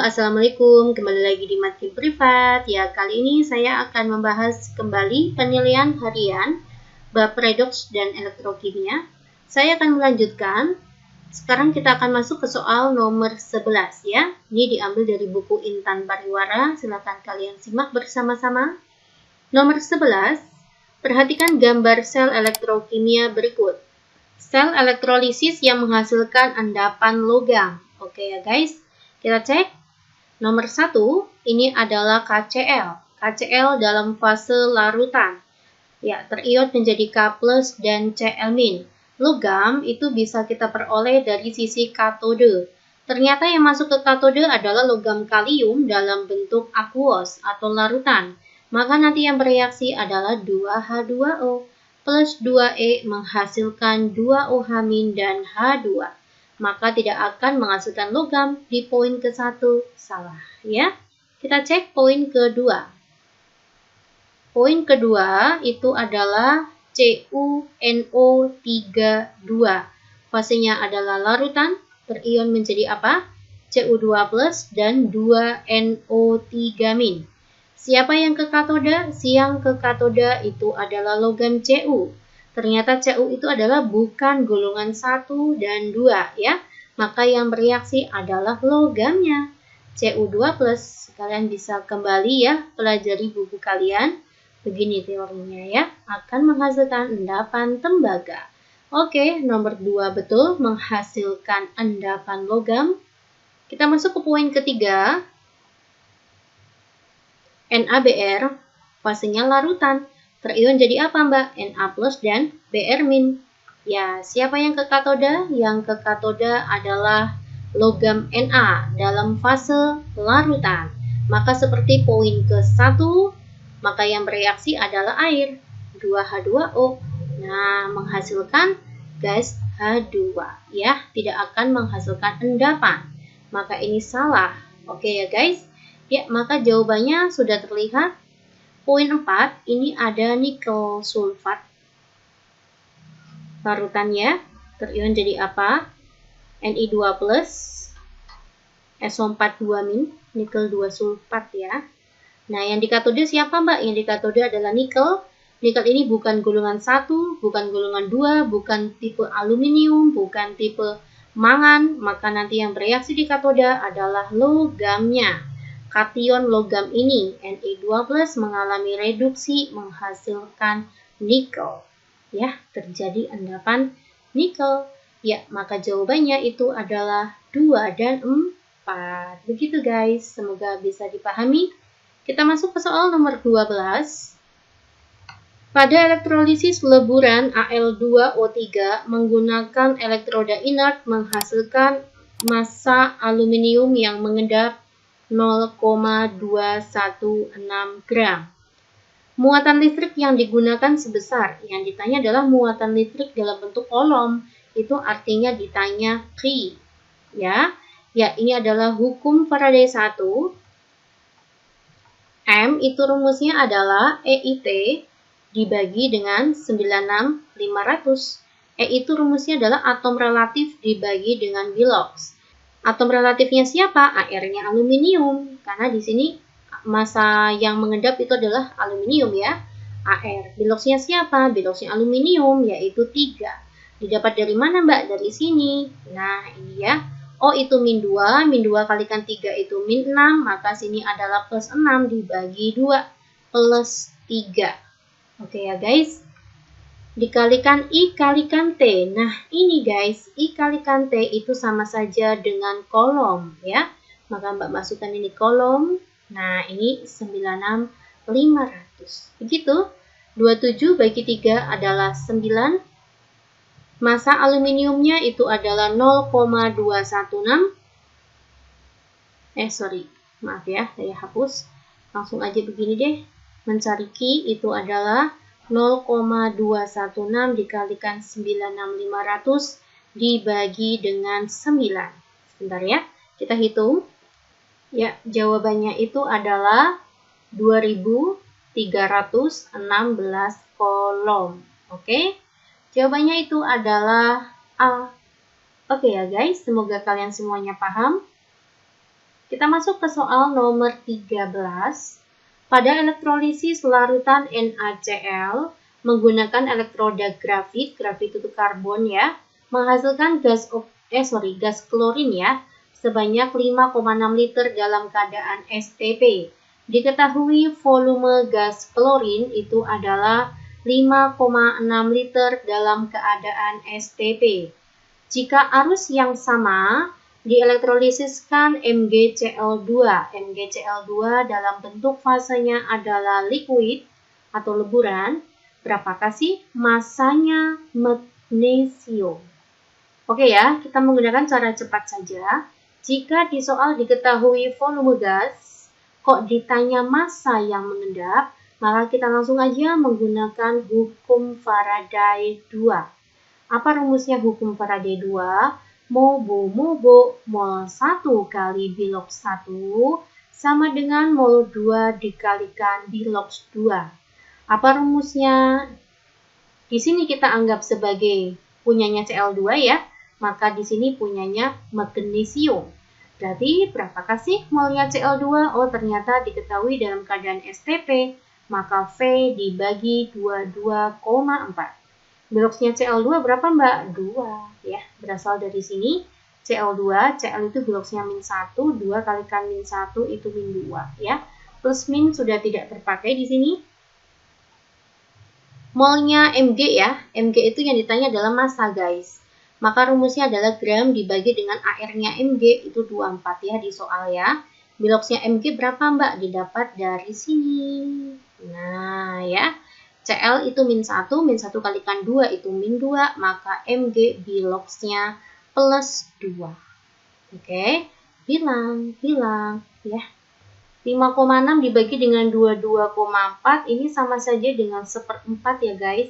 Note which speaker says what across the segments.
Speaker 1: Assalamualaikum, kembali lagi di Matkul Privat. Ya, kali ini saya akan membahas kembali penilaian harian bab redoks dan elektrokimia. Saya akan melanjutkan. Sekarang kita akan masuk ke soal nomor 11 ya. Ini diambil dari buku Intan Pariwara. Silakan kalian simak bersama-sama. Nomor 11, perhatikan gambar sel elektrokimia berikut. Sel elektrolisis yang menghasilkan endapan logam. Oke ya guys, kita cek. Nomor 1, ini adalah KCl. KCl dalam fase larutan. Ya, teriot menjadi K+ dan Cl-. Logam itu bisa kita peroleh dari sisi katode. Ternyata yang masuk ke katode adalah logam kalium dalam bentuk akuos atau larutan. Maka nanti yang bereaksi adalah 2H2O plus 2E menghasilkan 2OH- dan H2. Maka tidak akan menghasilkan logam di poin ke-1. Salah ya. Kita cek poin kedua. Poin kedua itu adalah CuNO32. Fasenya adalah larutan, berion menjadi apa? Cu2+ dan 2NO3-. Siapa yang ke katoda? Yang ke katoda itu adalah logam Cu. Ternyata Cu itu adalah bukan golongan 1 dan 2 ya. Maka yang bereaksi adalah logamnya. Cu2+. Kalian bisa kembali ya, pelajari buku kalian. Begini teorinya ya, akan menghasilkan endapan tembaga. Oke, nomor 2 betul, menghasilkan endapan logam. Kita masuk ke poin ketiga. NaBr, fasenya larutan. Terion jadi apa mbak? Na+ dan Br-. Ya, siapa yang ke katoda? Yang ke katoda adalah logam Na dalam fase larutan. Maka seperti poin ke-1, maka yang bereaksi adalah air, 2H2O. Nah, menghasilkan gas H2 ya, tidak akan menghasilkan endapan. Maka ini salah. Oke ya guys. Ya, maka jawabannya sudah terlihat. Poin 4, ini ada nikel sulfat. Larutannya terion jadi apa? Ni2+, SO42-, nikel 2 sulfat ya. Nah, yang di katode siapa mbak? Yang di katode adalah nikel. Nikel ini bukan golongan 1, bukan golongan 2, bukan tipe aluminium, bukan tipe mangan. Maka nanti yang bereaksi di katoda adalah logamnya. Kation logam ini, Na2+, mengalami reduksi menghasilkan nikel. Ya, terjadi endapan nikel. Ya, maka jawabannya itu adalah 2 dan 4. Begitu guys, semoga bisa dipahami. Kita masuk ke soal nomor 12. Pada elektrolisis leburan Al2O3 menggunakan elektroda inert menghasilkan massa aluminium yang mengendap 0,216 gram. Muatan listrik yang digunakan sebesar, yang ditanya adalah muatan listrik dalam bentuk kolom, itu artinya ditanya Q. Ya, ini adalah hukum Faraday 1. M itu rumusnya adalah EIT dibagi dengan 96500. E itu rumusnya adalah atom relatif dibagi dengan bilox. Atom relatifnya siapa? AR-nya aluminium. Karena di sini massa yang mengendap itu adalah aluminium ya. AR. Biloxnya siapa? Biloxnya aluminium, yaitu 3. Didapat dari mana mbak? Dari sini. Nah ini ya. O itu -2, -2 kalikan 3 itu -6, maka sini adalah +6 dibagi 2, +3. Oke ya guys. Dikalikan I kalikan T. Nah ini guys, I kalikan T itu sama saja dengan kolom ya. Maka mbak masukkan ini kolom. Nah ini 96500. Begitu. 27 bagi 3 adalah 9. Massa aluminiumnya itu adalah 0,216. Maaf ya, saya hapus. Langsung aja begini deh. Mencari Q itu adalah 0,216 dikalikan 96500 dibagi dengan 9. Sebentar ya, kita hitung. Ya, jawabannya itu adalah 2316 kolom. Oke, jawabannya itu adalah A. Oke ya guys, semoga kalian semuanya paham. Kita masuk ke soal nomor 13. Pada elektrolisis larutan NaCl menggunakan elektroda grafit itu karbon ya, menghasilkan gas klorin ya, sebanyak 5,6 liter dalam keadaan STP. Diketahui volume gas klorin itu adalah 5,6 liter dalam keadaan STP. Jika arus yang sama dielektrolisiskan MgCl2. MgCl2 dalam bentuk fasenya adalah liquid atau leburan. Berapakah sih masanya magnesium? Oke ya, kita menggunakan cara cepat saja. Jika di soal diketahui volume gas, kok ditanya massa yang mengendap, maka kita langsung aja menggunakan hukum Faraday 2. Apa rumusnya hukum Faraday 2? Mobo mol 1 kali Bilox 1 sama dengan mol 2 dikalikan Bilox 2. Apa rumusnya? Di sini kita anggap sebagai punyanya Cl2 ya, maka di sini punyanya magnesium. Berarti berapakah sih molnya Cl2? Oh, ternyata diketahui dalam keadaan STP, maka V dibagi 22,4. Biloxnya Cl2 berapa Mbak? 2 ya, berasal dari sini. Cl2, Cl itu biloxnya -1, 2 kalikan -1 itu -2 ya. Plus min sudah tidak terpakai di sini. Molnya Mg ya, Mg itu yang ditanya adalah massa guys. Maka rumusnya adalah gram dibagi dengan AR-nya Mg itu 24 ya di soal ya. Biloxnya Mg berapa Mbak? Didapat dari sini. Nah ya. Cl itu -1 kalikan 2 itu -2, maka Mg biloxnya plus 2. Oke, bilang ya. 5,6 dibagi dengan 22,4 ini sama saja dengan 1/4 ya guys.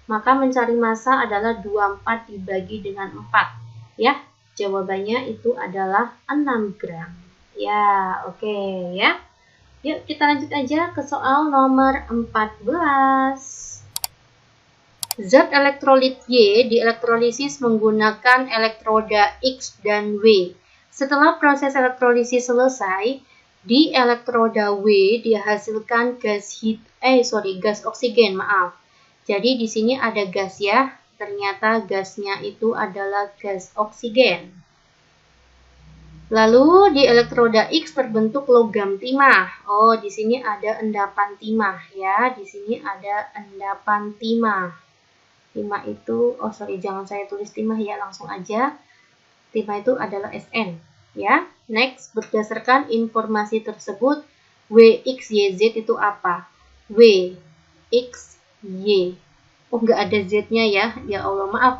Speaker 1: Maka mencari massa adalah 24 dibagi dengan 4 ya. Jawabannya itu adalah 6 gram. Ya, oke ya. Yuk kita lanjut aja ke soal nomor 14. Zat elektrolit Y dielektrolisis menggunakan elektroda X dan W. Setelah proses elektrolisis selesai, di elektroda W dihasilkan gas oksigen, maaf. Jadi di sini ada gas ya. Ternyata gasnya itu adalah gas oksigen. Lalu di elektroda X terbentuk logam timah. Oh, di sini ada endapan timah ya. Di sini ada endapan timah. Timah itu, jangan saya tulis timah ya, langsung aja. Timah itu adalah Sn ya. Next, berdasarkan informasi tersebut, WXYZ itu apa? WXY. Oh, nggak ada Z-nya ya. Ya Allah, maaf.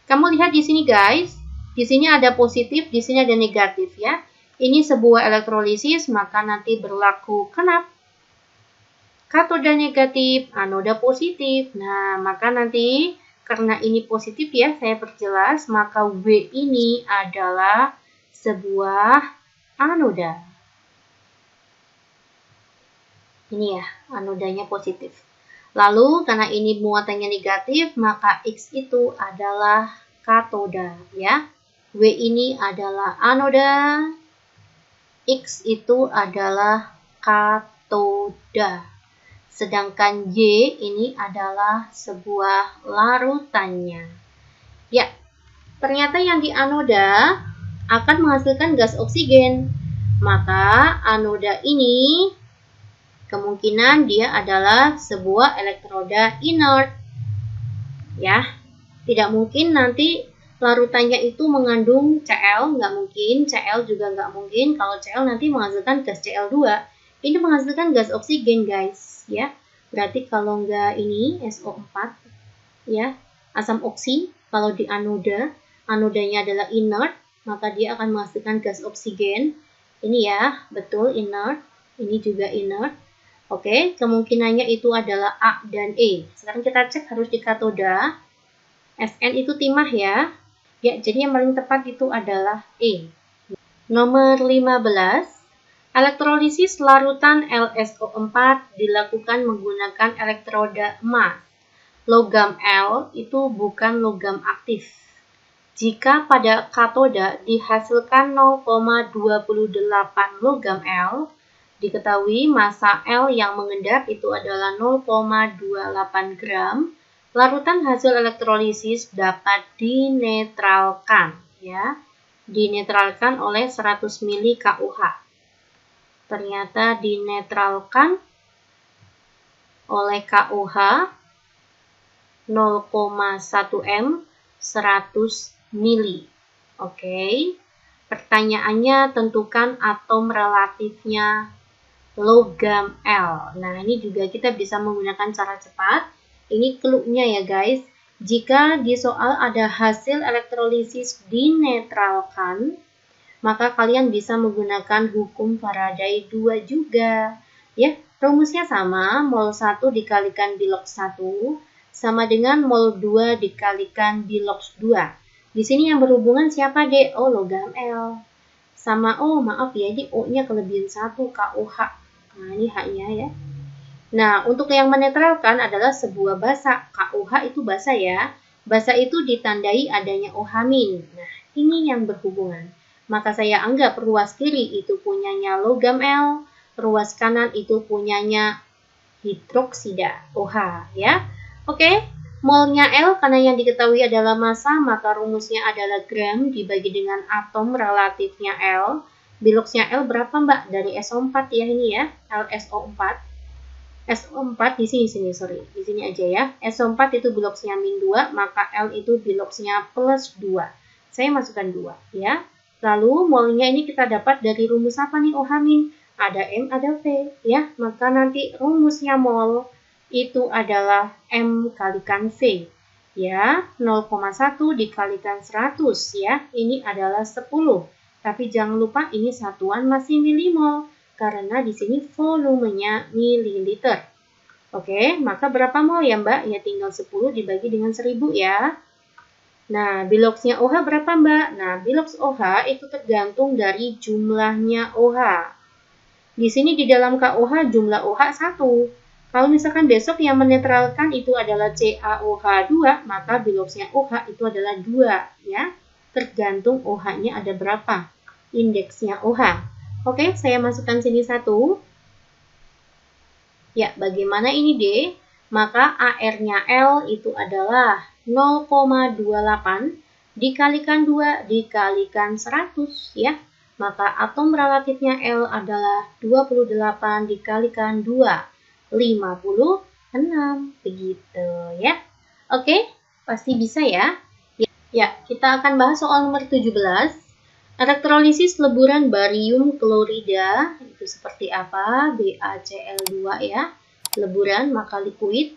Speaker 1: Kamu lihat di sini guys. Di sini ada positif, di sini ada negatif ya. Ini sebuah elektrolisis, maka nanti berlaku kenapa? Katoda negatif, anoda positif. Nah, maka nanti karena ini positif ya, saya perjelas, maka W ini adalah sebuah anoda. Ini ya, anodanya positif. Lalu, karena ini muatannya negatif, maka X itu adalah katoda ya. W ini adalah anoda, X itu adalah katoda. Sedangkan Y ini adalah sebuah larutannya. Ya, ternyata yang di anoda akan menghasilkan gas oksigen. Maka anoda ini kemungkinan dia adalah sebuah elektroda inert. Ya, tidak mungkin nanti larutannya itu mengandung Cl, nggak mungkin. Cl juga nggak mungkin. Kalau Cl nanti menghasilkan gas Cl2. Ini menghasilkan gas oksigen guys, ya. Berarti kalau nggak ini SO4, ya, asam oksi. Kalau di anoda, anodanya adalah inert, maka dia akan menghasilkan gas oksigen. Ini ya, betul inert. Ini juga inert. Oke, kemungkinannya itu adalah A dan E. Sekarang kita cek harus di katoda. Sn itu timah ya. Ya, jadi yang paling tepat itu adalah E. Nomor 15. Elektrolisis larutan LSO4 dilakukan menggunakan elektroda emas. Logam L itu bukan logam aktif. Jika pada katoda dihasilkan 0,28 logam L, diketahui massa L yang mengendap itu adalah 0,28 gram. Larutan hasil elektrolisis dapat dinetralkan, ya. Dinetralkan oleh 100 ml KUH. Ternyata dinetralkan oleh KUH 0,1 M 100 mili. Oke. Pertanyaannya, tentukan atom relatifnya logam L. Nah, ini juga kita bisa menggunakan cara cepat. Ini clue-nya ya guys. Jika di soal ada hasil elektrolisis dinetralkan, maka kalian bisa menggunakan hukum Faraday 2 juga. Ya, rumusnya sama, mol 1 dikalikan bilox 1 sama dengan mol 2 dikalikan bilox 2. Di sini yang berhubungan siapa, Dek? Oh, logam L. Sama, oh maaf ya, ini O-nya kelebihan 1, KOH. Nah, ini H-nya ya. Nah, untuk yang menetralkan adalah sebuah basa. KOH itu basa ya. Basa itu ditandai adanya OH-. Nah, ini yang berhubungan. Maka saya anggap ruas kiri itu punyanya logam L, ruas kanan itu punyanya hidroksida OH ya. Oke. Molnya L karena yang diketahui adalah massa, maka rumusnya adalah gram dibagi dengan atom relatifnya L. Biloxnya L berapa, Mbak? Dari SO4 ya ini ya, LSO4. SO4 di sini, sorry. Di sini aja ya. SO4 itu biloxnya min 2, maka L itu biloxnya plus 2. Saya masukkan 2 ya. Lalu molnya ini kita dapat dari rumus apa nih OH min? Ada M, ada V ya. Maka nanti rumusnya mol itu adalah M kalikan V. Ya, 0,1 dikalikan 100 ya. Ini adalah 10. Tapi jangan lupa ini satuan masih milimol karena di sini volumenya mililiter. Oke, maka berapa mol ya, Mbak? Ya tinggal 10 dibagi dengan 1000 ya. Nah, biloxnya OH berapa, Mbak? Nah, bilox OH itu tergantung dari jumlahnya OH. Di sini di dalam KOH jumlah OH 1. Kalau misalkan besok yang menetralkan itu adalah CaOH2, maka biloxnya OH itu adalah 2 ya. Tergantung OH-nya ada berapa. Indeksnya OH. Oke, saya masukkan sini 1. Ya, bagaimana ini D? Maka AR-nya L itu adalah 0,28 dikalikan 2 dikalikan 100 ya. Maka atom relatifnya L adalah 28 dikalikan 2. 56 begitu ya. Oke, pasti bisa ya. Ya, kita akan bahas soal nomor 17. Elektrolisis leburan barium klorida itu seperti apa? BaCl2 ya. Leburan maka liquid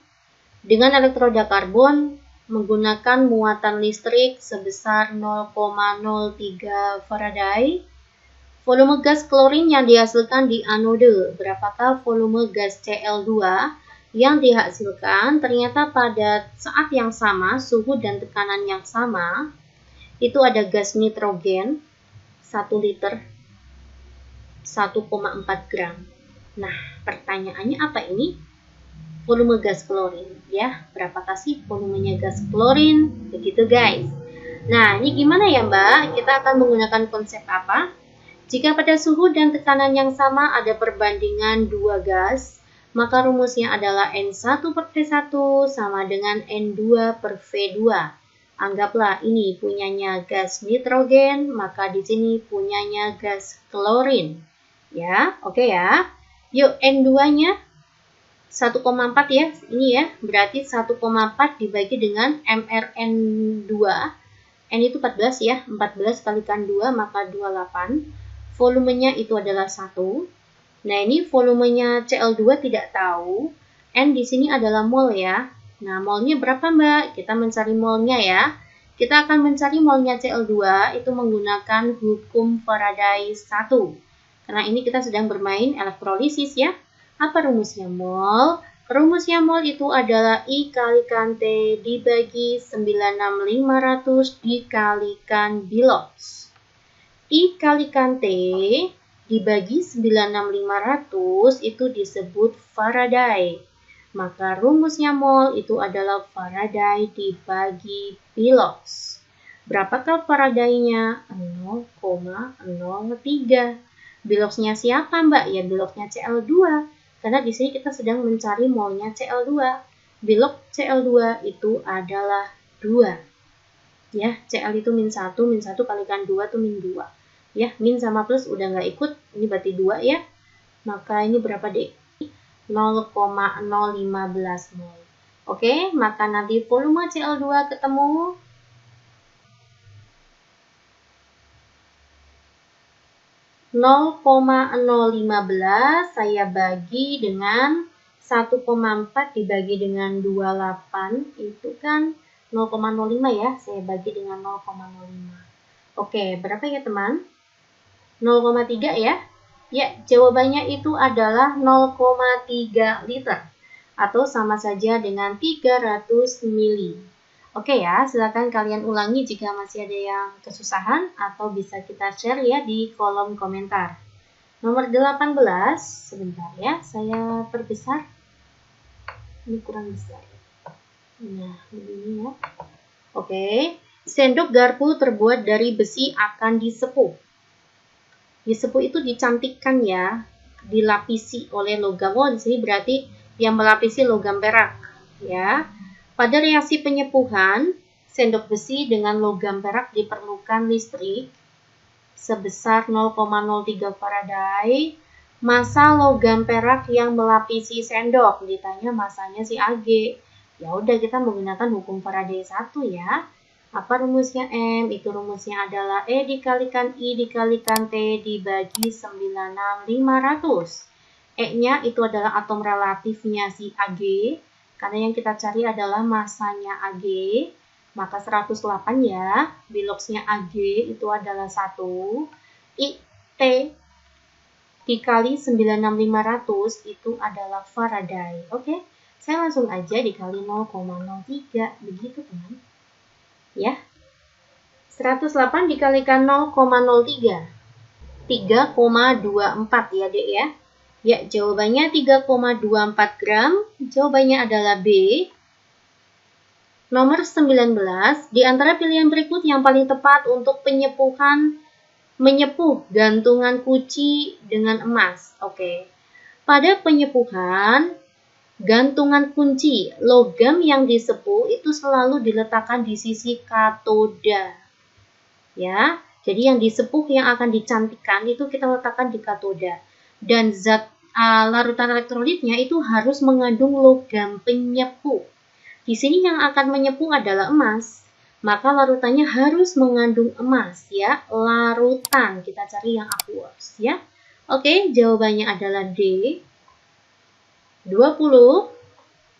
Speaker 1: dengan elektroda karbon menggunakan muatan listrik sebesar 0,03 Faraday. Volume gas klorin yang dihasilkan di anode, berapakah volume gas Cl2 yang dihasilkan? Ternyata pada saat yang sama, suhu dan tekanan yang sama, itu ada gas nitrogen 1 liter 1,4 gram. Nah, pertanyaannya apa ini? Volume gas klorin, ya. Berapakah sih volumenya gas klorin? Begitu guys. Nah, ini gimana ya Mbak? Kita akan menggunakan konsep apa? Jika pada suhu dan tekanan yang sama ada perbandingan dua gas, maka rumusnya adalah N1 per V1 sama dengan N2 per V2. Anggaplah ini punyanya gas nitrogen, maka di sini punyanya gas klorin. Ya, oke ya. Yuk, N2-nya 1,4 ya, ini ya, berarti 1,4 dibagi dengan mRN2. N itu 14 ya, 14 kalikan 2 maka 28. Volumenya itu adalah 1. Nah, ini volumenya Cl2 tidak tahu. N di sini adalah mol ya. Nah, molnya berapa, Mbak? Kita mencari molnya ya. Kita akan mencari molnya Cl2 itu menggunakan hukum Faraday 1. Karena ini kita sedang bermain elektrolisis ya. Apa rumusnya mol? Rumusnya mol itu adalah I kalikan T dibagi 96500 dikalikan bilox. I kalikan T dibagi 96500 itu disebut Faraday. Maka rumusnya mol itu adalah Faraday dibagi bilox. Berapakah Faraday-nya? 0,03. Biloknya siapa, Mbak? Ya, biloknya Cl2. Karena di sini kita sedang mencari molnya Cl2. Bilok Cl2 itu adalah 2. Ya, Cl itu min 1 kalikan 2 itu min 2. Ya, min sama plus udah nggak ikut, ini berarti 2 ya. Maka ini berapa, Dek? 0,015 mol. Oke, maka nanti volume Cl2 ketemu 0,015 saya bagi dengan 1,4 dibagi dengan 28 itu kan 0,05 ya, saya bagi dengan 0,05. Oke, berapa ya teman? 0,3 ya? Ya, jawabannya itu adalah 0,3 liter atau sama saja dengan 300 mili. Oke ya, silakan kalian ulangi jika masih ada yang kesusahan atau bisa kita share ya di kolom komentar. Nomor 18, sebentar ya, saya perbesar. Ini kurang besar. Nah, begini ya. Oke, sendok garpu terbuat dari besi akan disepuh. Disepuh itu dicantikkan ya, dilapisi oleh logam. Oh, di sini berarti yang melapisi logam perak ya. Pada reaksi penyepuhan, sendok besi dengan logam perak diperlukan listrik sebesar 0,03 Faraday. Massa logam perak yang melapisi sendok, ditanya masanya si Ag. Ya udah kita menggunakan hukum Faraday 1 ya. Apa rumusnya M? Itu rumusnya adalah E dikalikan I dikalikan T dibagi 96.500. E-nya itu adalah atom relatifnya si Ag. Karena yang kita cari adalah masanya Ag, maka 108 ya, biloksnya Ag itu adalah 1, T dikali 96.500 itu adalah Faraday. Oke, saya langsung aja dikali 0,03, begitu teman. Ya, 108 dikalikan 0,03, 3,24 ya dek ya. Ya, jawabannya 3,24 gram. Jawabannya adalah B. Nomor 19, di antara pilihan berikut yang paling tepat untuk menyepuh gantungan kunci dengan emas. Oke. Pada penyepuhan gantungan kunci, logam yang disepuh itu selalu diletakkan di sisi katoda. Ya, jadi yang disepuh yang akan dicantikkan itu kita letakkan di katoda. Dan zat larutan elektrolitnya itu harus mengandung logam penyepuh. Di sini yang akan menyepuh adalah emas, maka larutannya harus mengandung emas ya. Larutan kita cari yang aqueous ya. Oke, jawabannya adalah D. 20.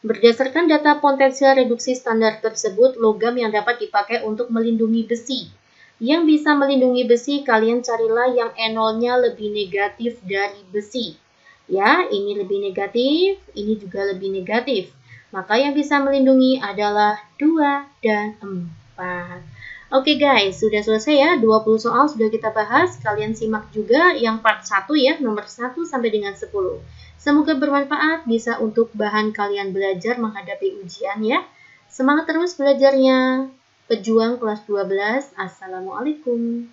Speaker 1: Berdasarkan data potensial reduksi standar tersebut, logam yang dapat dipakai untuk melindungi besi. Yang bisa melindungi besi, kalian carilah yang E0-nya lebih negatif dari besi. Ya, ini lebih negatif, ini juga lebih negatif. Maka yang bisa melindungi adalah 2 dan 4. Oke guys, sudah selesai ya. 20 soal sudah kita bahas. Kalian simak juga yang part 1 ya, nomor 1 sampai dengan 10. Semoga bermanfaat, bisa untuk bahan kalian belajar menghadapi ujian ya. Semangat terus belajarnya. Pejuang kelas 12. Assalamualaikum.